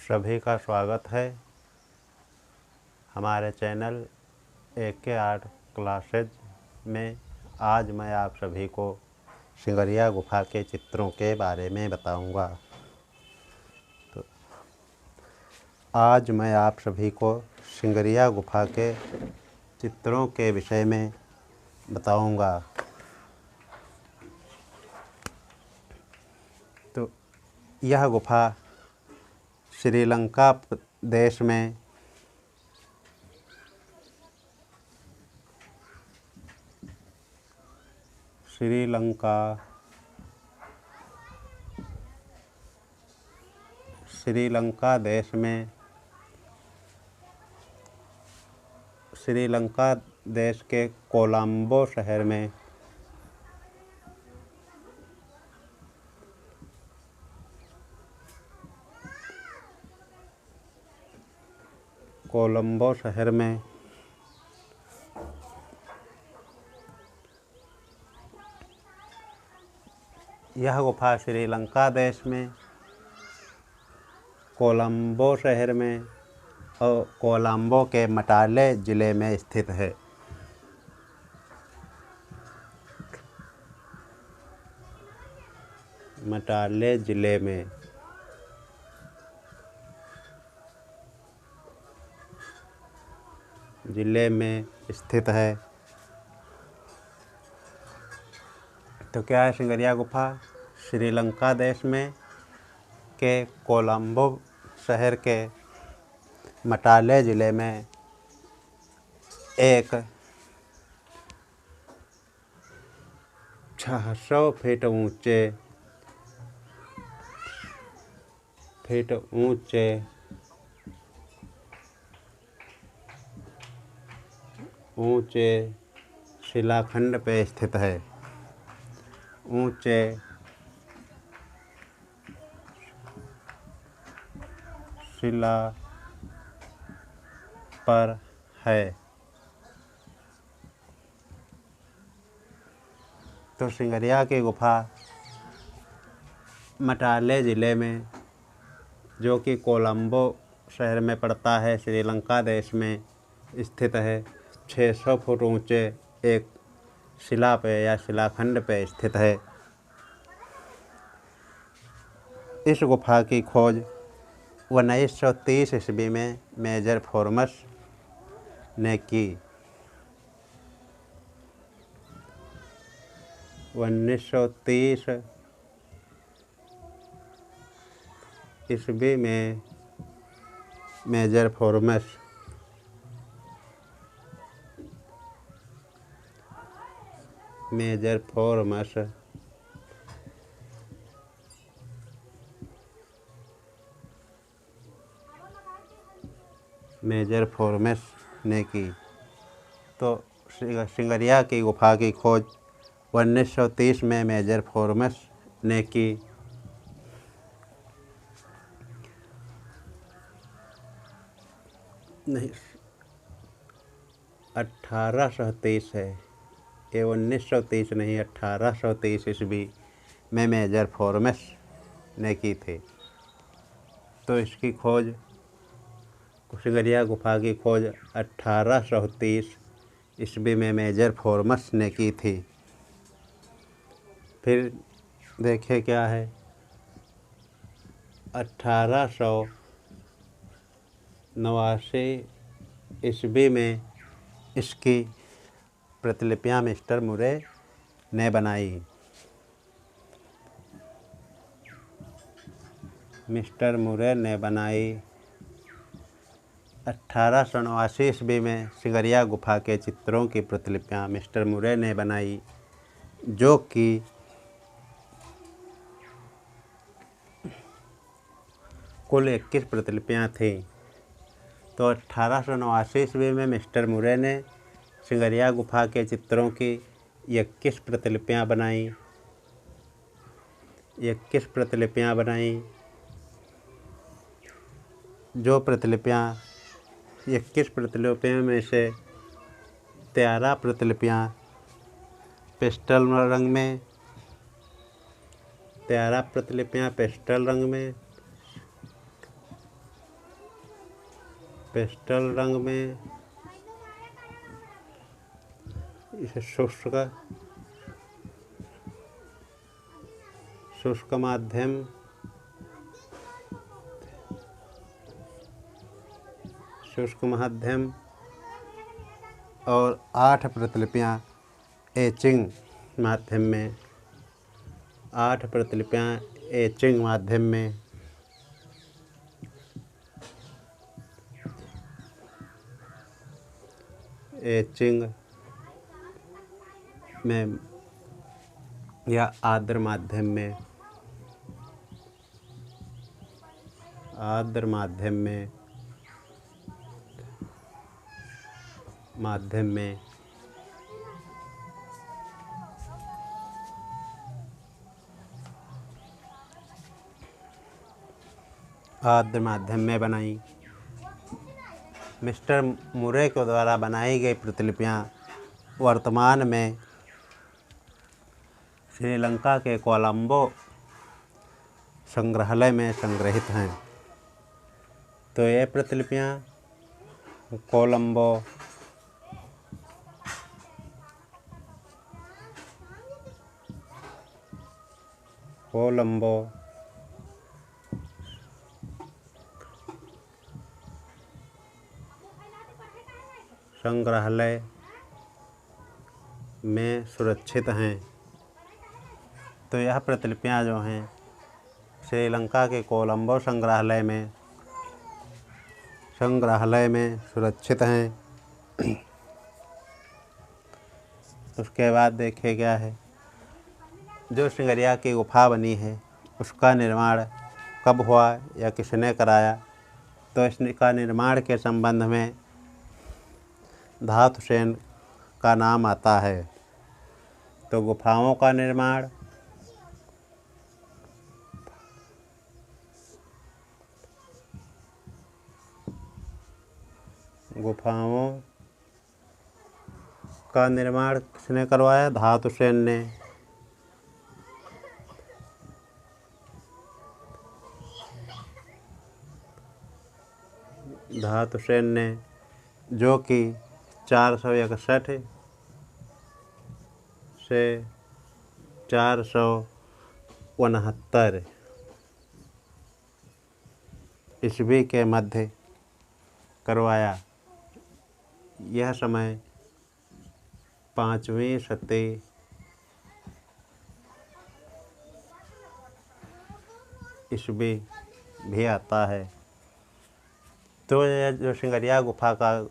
सभी का स्वागत है हमारे चैनल AK आर्ट क्लासेज में। आज मैं आप सभी को सिंगरिया गुफा के चित्रों के बारे में बताऊंगा। तो आज मैं आप सभी को सिंगरिया गुफा के चित्रों के विषय में बताऊंगा। तो यह गुफा श्रीलंका देश में श्रीलंका देश में श्रीलंका देश के कोलंबो शहर में यह गुफा श्रीलंका देश में कोलंबो शहर में और कोलंबो के मटाले ज़िले में स्थित है। मटाले ज़िले में स्थित है। तो क्या है सिंगरिया गुफा? श्रीलंका देश में के कोलंबो शहर के मटाले ज़िले में एक 600 फीट ऊंचे शिलाखंड पे स्थित है। ऊंचे शिला पर है। तो सिंगरिया की गुफा मटाले ज़िले में, जो कि कोलंबो शहर में पड़ता है, श्रीलंका देश में स्थित है। 600 फुट ऊंचे एक शिला पे या शिलाखंड पे स्थित है। इस गुफा की खोज 1930 ईस्वी में मेजर फोर्मस ने की। 1930 ईस्वी में मेजर फोर्मस ने की। तो सिंगरिया की गुफा की खोज 1930 में मेजर फोर्मस ने की। नहीं, 1830 है ये, 1930 नहीं, 1830 ईस्वी में मेजर फोर्मस ने की थी। तो इसकी खोज, सिंगरिया गुफा की खोज 1830 ईस्वी में मेजर फोर्मस ने की थी। फिर देखिए क्या है, 1889 ईस्वी में इसकी प्रतिलिपियां मिस्टर मुरे ने बनाई। 1889 ईस्वी में सिंगरिया गुफा के चित्रों की प्रतिलिपियां मिस्टर मुरे ने बनाई, जो कि कुल 21 प्रतिलिपियां थीं। तो 1889 ईस्वी में मिस्टर मुरे ने सिंगरिया गुफा के चित्रों की 21 प्रतिलिपियां बनाई। 21 प्रतिलिपियां बनाई, जो प्रतिलिपियां 21 प्रतिलिपियों में से 13 प्रतिलिपियां पेस्टल रंग में, 13 प्रतिलिपियां पेस्टल रंग में, पेस्टल रंग में इसे शुष्क माध्यम और 8 प्रतिलिपियाँ एचिंग माध्यम में 8 प्रतिलिपियाँ एचिंग माध्यम में या आर्द्र माध्यम में बनाई। मिस्टर मुरे के द्वारा बनाई गई प्रतिलिपियाँ वर्तमान में श्रीलंका के कोलंबो संग्रहालय में संग्रहित हैं। तो ये प्रतिलिपियाँ कोलंबो संग्रहालय में सुरक्षित हैं। तो यह प्रतिलिपियाँ जो हैं श्रीलंका के कोलंबो संग्रहालय में सुरक्षित हैं। उसके बाद देखे गया है जो सिंगरिया की गुफा बनी है उसका निर्माण कब हुआ या किसने कराया। तो इसका निर्माण के संबंध में धातुसेन का नाम आता है। तो गुफाओं का निर्माण किसने करवाया? धातुसेन ने। जो कि 461 से 469 ईस्वी के मध्य करवाया। यह समय 5वीं शती ईस्वी भी आता है। तो यह जो सिंगरिया गुफा का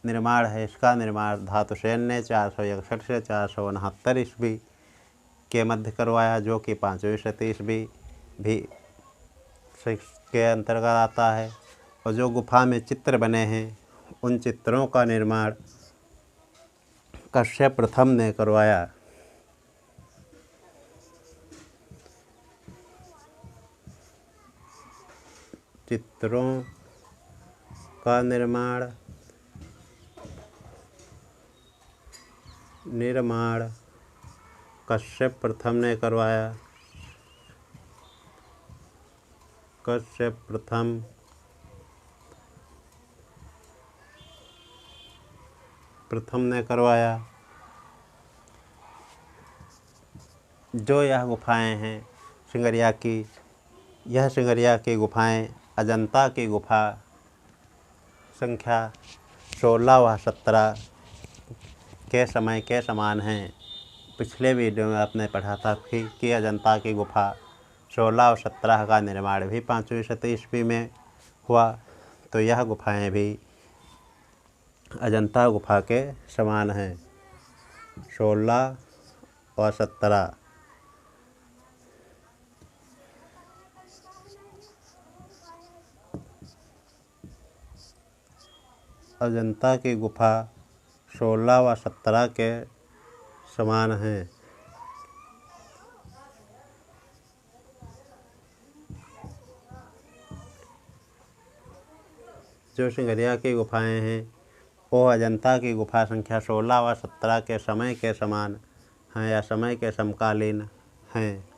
निर्माण है इसका निर्माण धातुसेन ने 461 से 469 ईस्वी के मध्य करवाया, जो कि 5वीं शती ईस्वी भी के अंतर्गत आता है। और जो गुफा में चित्र बने हैं उन चित्रों का निर्माण कश्यप प्रथम ने करवाया। चित्रों का निर्माण कश्यप प्रथम ने करवाया। जो यह गुफाएं हैं सिंगरिया की गुफाएं अजंता की गुफा संख्या 16 व 17 के समय के समान हैं। पिछले वीडियो में आपने पढ़ा था कि अजंता की गुफा 16 और 17 का निर्माण भी 5वीं शती ईस्वी में हुआ। तो यह गुफाएं भी अजंता गुफा के समान हैं, 16 और 17। अजंता की गुफा 16 व 17 के समान हैं। जो सिंगरिया की गुफाएं हैं वो अजंता की गुफा संख्या 16 व 17 के समय के समान हैं या समय के समकालीन हैं।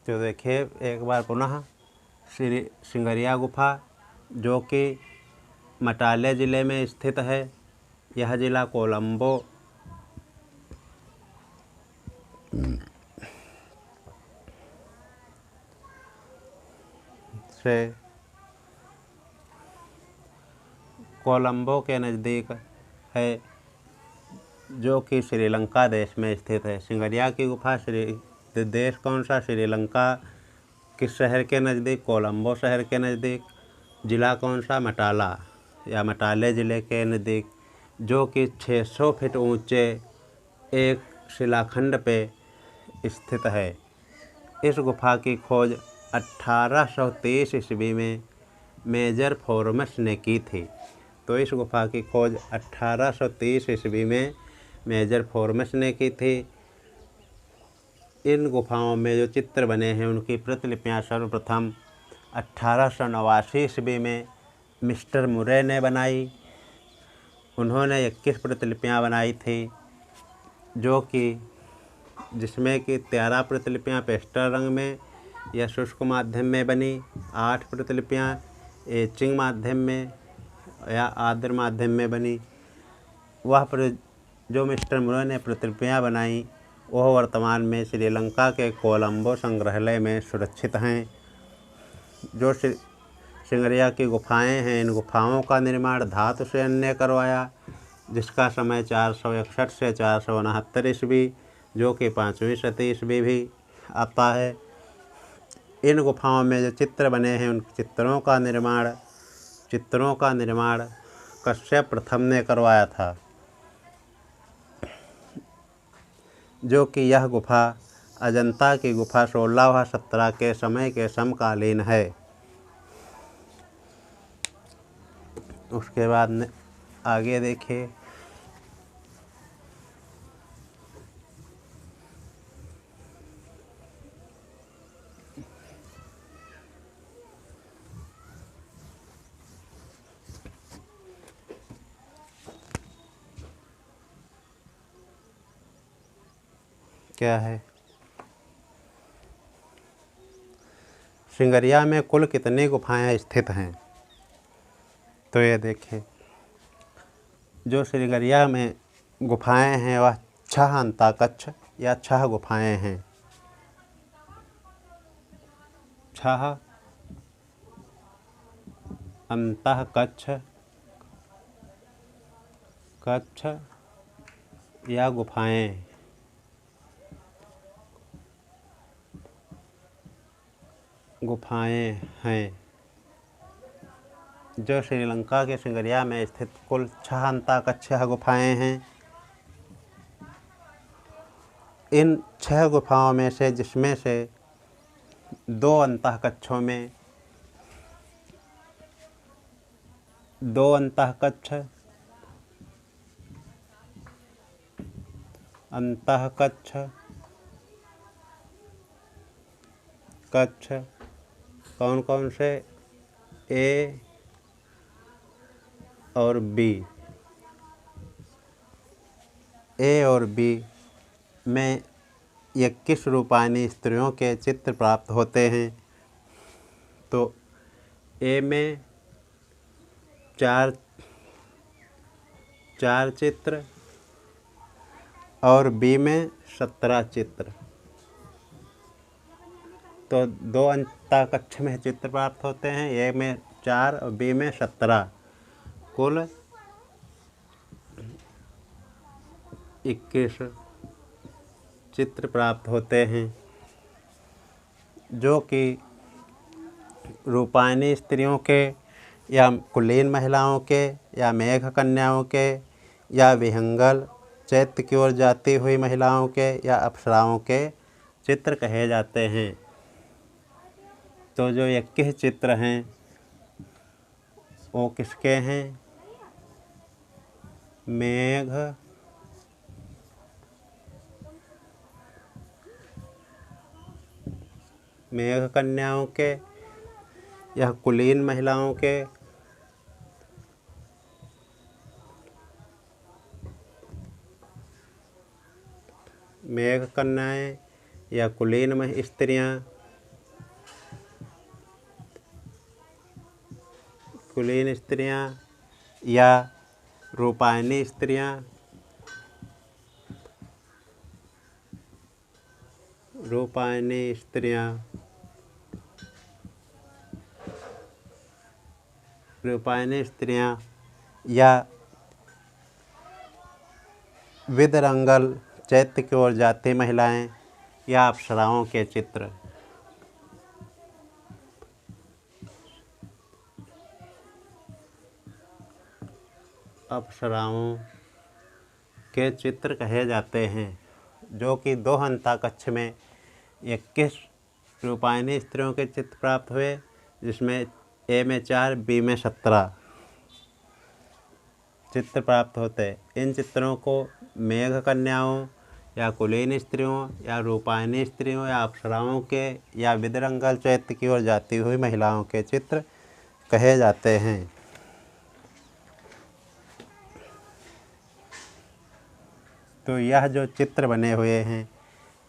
तो देखिए एक बार पुनः श्री सिंगरिया गुफा जो कि मटाले ज़िले में स्थित है। यह ज़िला कोलंबो से के नज़दीक है, जो कि श्रीलंका देश में स्थित है। सिंगरिया की गुफा देश कौन सा? श्रीलंका किस शहर के नज़दीक? कोलंबो शहर के नज़दीक। ज़िला कौन सा? मटाला या मटाले ज़िले के नज़दीक, जो कि 600 फीट ऊंचे एक शिलाखंड पे स्थित है। इस गुफा की खोज 1830 ईस्वी में मेजर फोर्मस ने की थी। तो इस गुफा की खोज 1830 ईस्वी में मेजर फोर्मस ने की थी। इन गुफाओं में जो चित्र बने हैं उनकी प्रतिलिपियां सर्वप्रथम 1889 ईस्वी में मिस्टर मुरे ने बनाई। उन्होंने 21 प्रतिलिपियां बनाई थी, जो कि जिसमें कि 13 प्रतिलिपियां पेस्टल रंग में या शुष्क माध्यम में बनी, 8 प्रतिलिपियां एचिंग माध्यम में या आर्द्र माध्यम में बनी। जो मिस्टर मुरे ने प्रतिलिपियां बनाई वह वर्तमान में श्रीलंका के कोलंबो संग्रहालय में सुरक्षित हैं। जो सिंगरिया की गुफाएं हैं, इन गुफाओं का निर्माण धातु से अन्य करवाया, जिसका समय 461 से 469 ईस्वी, जो कि 5वीं शती ईस्वी भी आता है। इन गुफाओं में जो चित्र बने हैं उन चित्रों का निर्माण कश्यप प्रथम ने करवाया था, जो कि यह गुफा अजंता की गुफा 16 व 17 के समय के समकालीन है। उसके बाद आगे देखिए, क्या है सिंगरिया में कुल कितनी गुफाएं स्थित हैं। तो ये देखिए, जो सिंगरिया में गुफाएं हैं वह 6 अंताकक्ष या 6 गुफाएं हैं। 6 अंतःकक्ष या गुफाएं हैं, जो श्रीलंका के सिंगरिया में स्थित कुल 6 अंतःकक्ष गुफाएं हैं। इन 6 गुफाओं में से जिसमें से 2 अंतःकक्षों में 2 अंतःकक्ष कौन कौन से? ए और बी में 21 रूपानी स्त्रियों के चित्र प्राप्त होते हैं। तो ए में 4 चित्र और बी में 17 चित्र। तो 2 अंतःकक्ष में चित्र प्राप्त होते हैं, ए में 4 और बी में 17, कुल 21 चित्र प्राप्त होते हैं, जो कि रूपानी स्त्रियों के या कुलीन महिलाओं के या मेघ कन्याओं के या विहंगल चैत्य की ओर जाती हुई महिलाओं के या अप्सराओं के चित्र कहे जाते हैं। तो जो 21 चित्र हैं वो किसके हैं? मेघ कन्याओं के या कुलीन महिलाओं के मेघ कन्याएं या कुलीन स्त्रियां कुलीन स्त्रियां या रूपायनी स्त्रियां, रूपायनी स्त्रियां, रूपायनी स्त्रियां या विदरंगल चैत्य की ओर जाती महिलाएं या अप्सराओं के चित्र। अप्सराओं के चित्र कहे जाते हैं, जो कि 2 हंताकक्ष में 21 रूपायनी स्त्रियों के चित्र प्राप्त हुए, जिसमें ए में 4, बी में 17 चित्र प्राप्त होते। इन चित्रों को मेघ कन्याओं या कुलीन स्त्रियों या रूपायनी स्त्रियों या अप्सराओं के या विदरंगल चैत्य की ओर जाती हुई महिलाओं के चित्र कहे जाते हैं। तो यह जो चित्र बने हुए हैं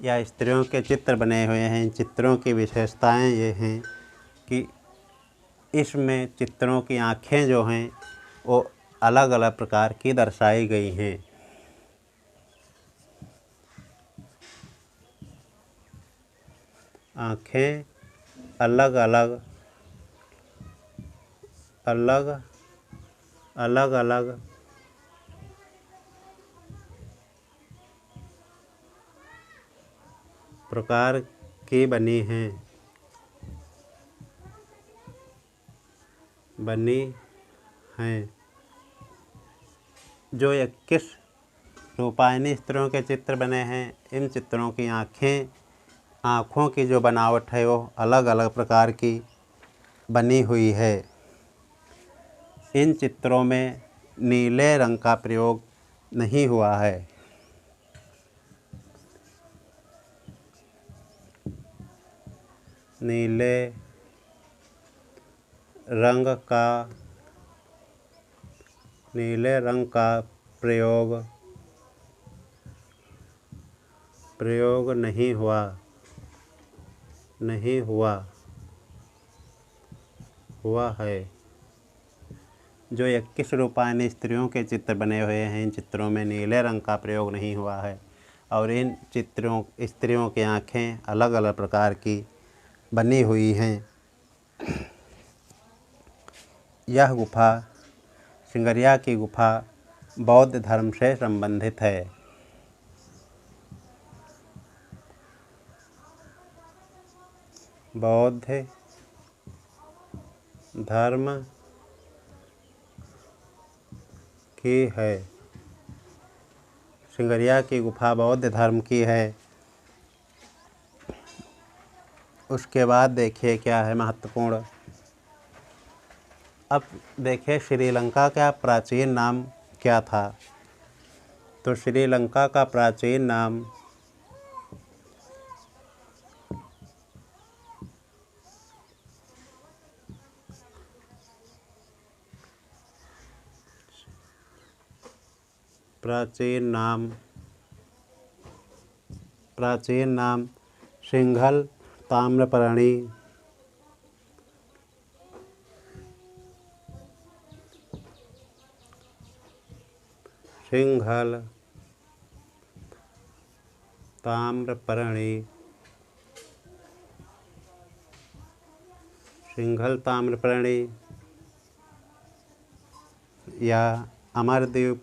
या स्त्रियों के चित्र बने हुए हैं, इन चित्रों की विशेषताएं ये हैं कि इसमें चित्रों की आँखें जो हैं वो अलग अलग प्रकार की दर्शाई गई हैं। आँखें अलग अलग प्रकार की बनी हैं। जो 21 रूपायनी स्त्रियों के चित्र बने हैं, इन चित्रों की आँखों की जो बनावट है वो अलग अलग प्रकार की बनी हुई है। इन चित्रों में नीले रंग का प्रयोग नहीं हुआ है। नीले रंग का प्रयोग नहीं हुआ है। जो 21 रूपायनी स्त्रियों के चित्र बने हुए हैं, इन चित्रों में नीले रंग का प्रयोग नहीं हुआ है और इन स्त्रियों की आँखें अलग अलग प्रकार की बनी हुई हैं। यह गुफा, सिंगरिया की गुफा, बौद्ध धर्म से संबंधित है। बौद्ध धर्म की है। सिंगरिया की गुफा बौद्ध धर्म की है। उसके बाद देखिए क्या है महत्वपूर्ण। अब देखिए श्रीलंका का प्राचीन नाम क्या था। तो श्रीलंका का प्राचीन नाम सिंघल ताम्रपर्णी सिंघल ताम्रपर्णी या अमरद्वीप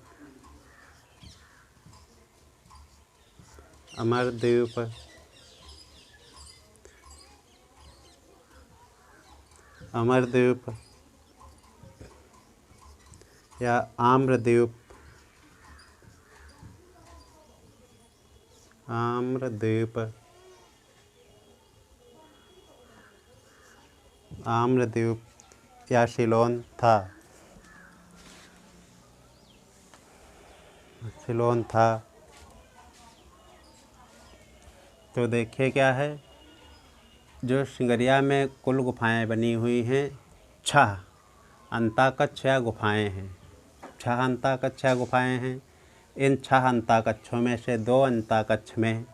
या आम्रद्वीप या सिलोन था। तो देखिए क्या है, जो सिंगरिया में कुल गुफाएं बनी हुई हैं 6 अंताकक्ष या गुफाएं हैं। 6 अंताकक्ष या गुफाएं हैं। इन 6 अंताकक्षों में से 2 अंताकक्ष में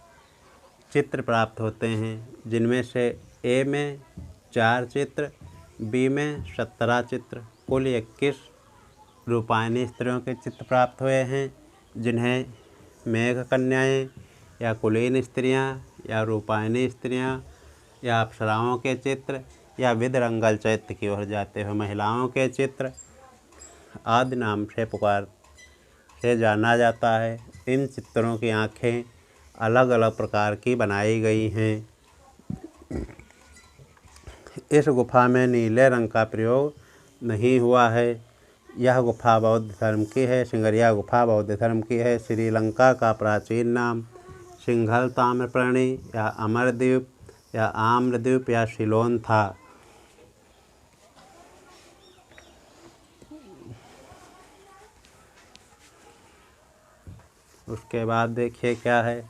चित्र प्राप्त होते हैं, जिनमें से ए में 4 चित्र, बी में 17 चित्र कुल 21 रूपायनी स्त्रियों के चित्र प्राप्त हुए हैं, जिन्हें मेघ कन्याएँ या कुलीन स्त्रियाँ या रूपायनी स्त्रियाँ या अप्सराओं के चित्र या विदरंगल चैत्य की ओर जाते हुए महिलाओं के चित्र आदि नाम से जाना जाता है। इन चित्रों की आँखें अलग अलग प्रकार की बनाई गई हैं। इस गुफा में नीले रंग का प्रयोग नहीं हुआ है। यह गुफा बौद्ध धर्म की है। सिंगरिया गुफा बौद्ध धर्म की है। श्रीलंका का प्राचीन नाम सिंघल ताम्रपर्णी या अमरद्वीप या आम्रद्वीप या सिलोन था। उसके बाद देखिए क्या है।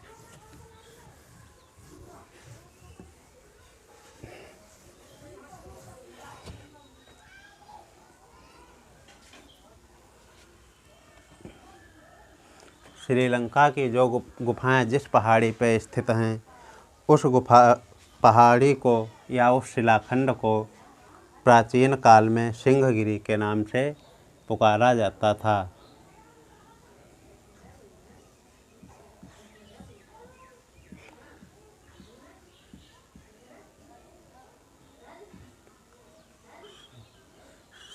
श्रीलंका की जो गुफाएं जिस पहाड़ी पर स्थित हैं, उस पहाड़ी को या उस शिलाखंड को प्राचीन काल में सिंहगिरी के नाम से पुकारा जाता था।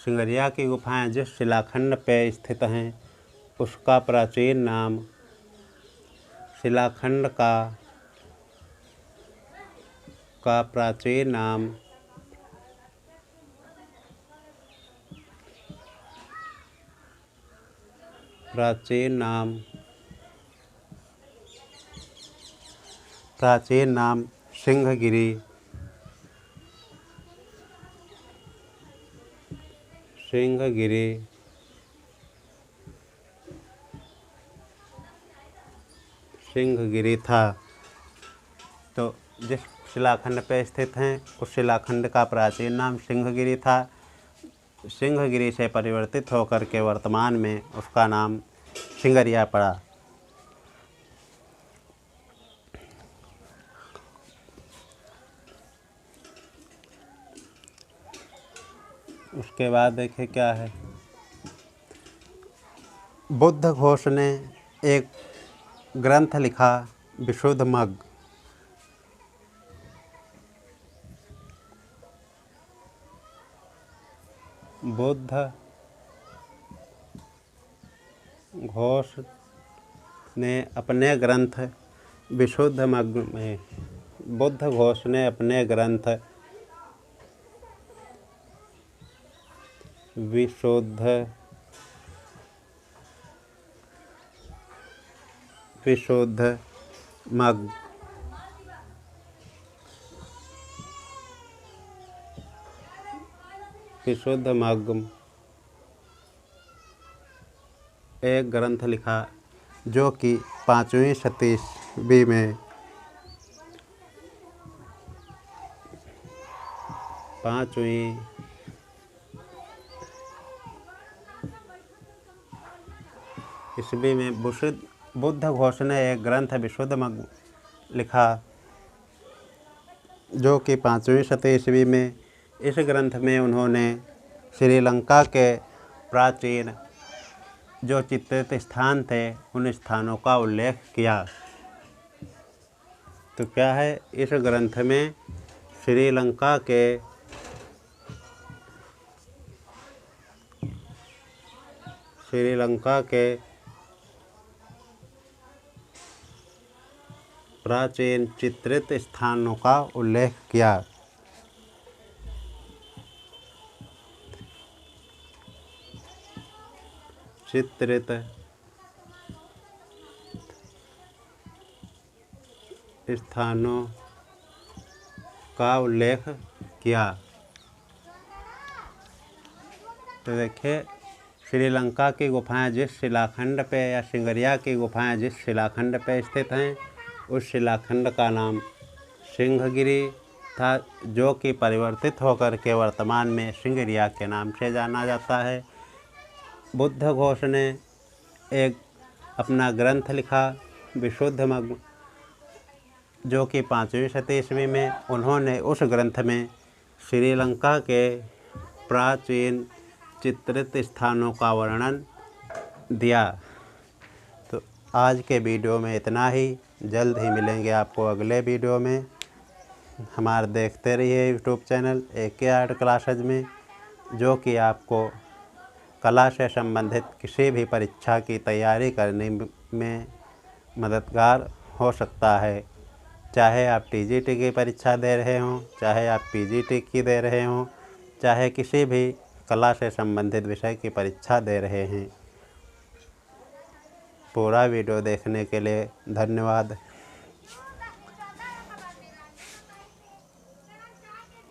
सिंगरिया की गुफाएं जिस शिलाखंड पर स्थित हैं, उसका प्राचीन नाम शिलाखंड का प्राचीन नाम सिंहगिरी था। तो जिस शिलाखंड पर स्थित हैं, उस शिलाखंड का प्राचीन नाम सिंहगिरी था। सिंहगिरी से परिवर्तित होकर के वर्तमान में उसका नाम सिंगरिया पड़ा। उसके बाद देखिए क्या है। बुद्ध घोष ने एक ग्रंथ लिखा, विशुद्धमग्ग। बुद्ध घोष ने अपने ग्रंथ विशुद्धमग्ग में विशुद्धमग्ग एक ग्रंथ लिखा, जो कि 5वीं शताब्दी में ईस्वी में बुद्ध घोष ने एक ग्रंथ विशुद्धमग्ग लिखा, जो कि 5वीं शताब्दी ईस्वी में। इस ग्रंथ में उन्होंने श्रीलंका के प्राचीन जो चित्रित स्थान थे, उन स्थानों का उल्लेख किया। तो क्या है, इस ग्रंथ में श्रीलंका के प्राचीन चित्रित स्थानों का उल्लेख किया। चित्रित स्थानों का उल्लेख किया। तो देखिए, श्रीलंका की गुफाएं जिस शिलाखंड पे या सिंगरिया की गुफाएं जिस शिलाखंड पे स्थित हैं, उस शिलाखंड का नाम सिंहगिरी था, जो कि परिवर्तित होकर के वर्तमान में सिंगरिया के नाम से जाना जाता है। बुद्ध घोष ने एक अपना ग्रंथ लिखा, विशुद्धमग्ग, जो कि 5वीं शताब्दी ईस्वी में। उन्होंने उस ग्रंथ में श्रीलंका के प्राचीन चित्रित स्थानों का वर्णन दिया। तो आज के वीडियो में इतना ही। जल्द ही मिलेंगे आपको अगले वीडियो में। हमारे देखते रहिए YouTube channel AK art classes में, जो कि आपको कला से संबंधित किसी भी परीक्षा की तैयारी करने में मददगार हो सकता है। चाहे आप TGT की परीक्षा दे रहे हों, चाहे आप PGT की दे रहे हों, चाहे किसी भी कला से संबंधित विषय की परीक्षा दे रहे हैं। पूरा वीडियो देखने के लिए धन्यवाद।